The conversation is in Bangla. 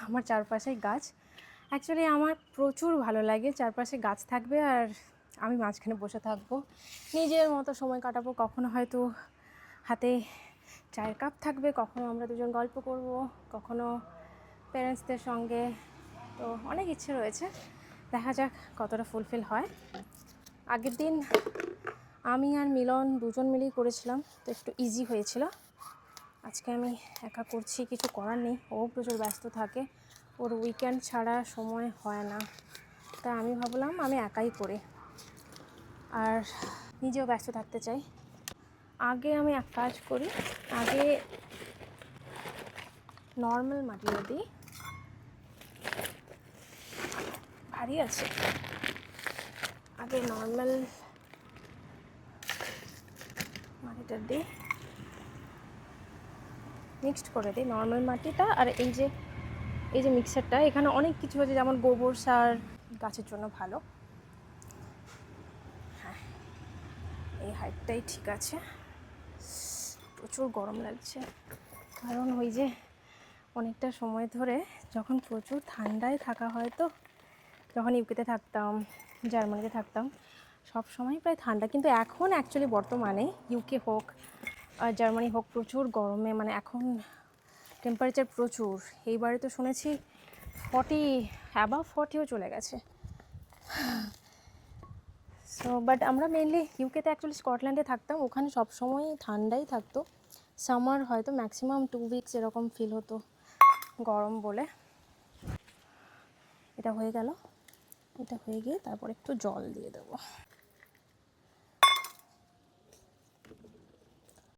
আমার চারপাশে গাছ। অ্যাকচুয়ালি আমার প্রচুর ভালো লাগে, চারপাশে গাছ থাকবে আর আমি মাঝখানে বসে থাকবো, নিজের মতো সময় কাটাবো। কখনো হয়তো হাতে চায়ের কাপ থাকবে, কখনো আমরা দুজন গল্প করব, কখনো প্যারেন্টসদের সঙ্গে। তো অনেক ইচ্ছে রয়েছে, দেখা যাক কতটা ফুলফিল হয়। আগের দিন আমি আর মিলন দুজন মিলেই করেছিলাম, তো একটু ইজি হয়েছিল। আজকে আমি একা করছি, কিছু করার নেই, ও প্রচুর ব্যস্ত থাকে, ওর উইকেন্ড ছাড়া সময় হয় না। তাই আমি ভাবলাম আমি একাই করি, আর নিজেও ব্যস্ত থাকতে চাই। আগে আমি এক কাজ করি, আগে নর্মাল মাটিটা দিই, ভারী আছে, আগে নর্মাল মাটিটা দিই, মিক্সড করে দিই নর্মাল মাটিটা। আর এই যে মিক্সারটা, এখানে অনেক কিছু আছে, যেমন গোবর সার গাছের জন্য ভালো। হ্যাঁ, এই হাইটটাই ঠিক আছে। প্রচুর গরম লাগছে, কারণ ওই যে অনেকটা সময় ধরে যখন প্রচুর ঠান্ডায় থাকা হয়, তো যখন ইউকেতে থাকতাম, জার্মানিতে থাকতাম, সব সময় প্রায় ঠান্ডা। কিন্তু এখন অ্যাকচুয়ালি বর্তমানে ইউকে হোক জার্মানি হোক, প্রচুর গরমে, মানে এখন টেম্পারেচার প্রচুর। এইবারে তো শুনেছি 40 অ্যাবাভ 40ও চলে গেছে। সো বাট আমরা মেনলি ইউকেতে অ্যাকচুয়ালি স্কটল্যান্ডে থাকতাম, ওখানে সবসময় ঠান্ডাই থাকতো। সামার হয়তো ম্যাক্সিমাম 2 উইকস এরকম ফিল হতো গরম বলে। এটা হয়ে গেল, এটা হয়ে গিয়ে তারপর একটু জল দিয়ে দেবো।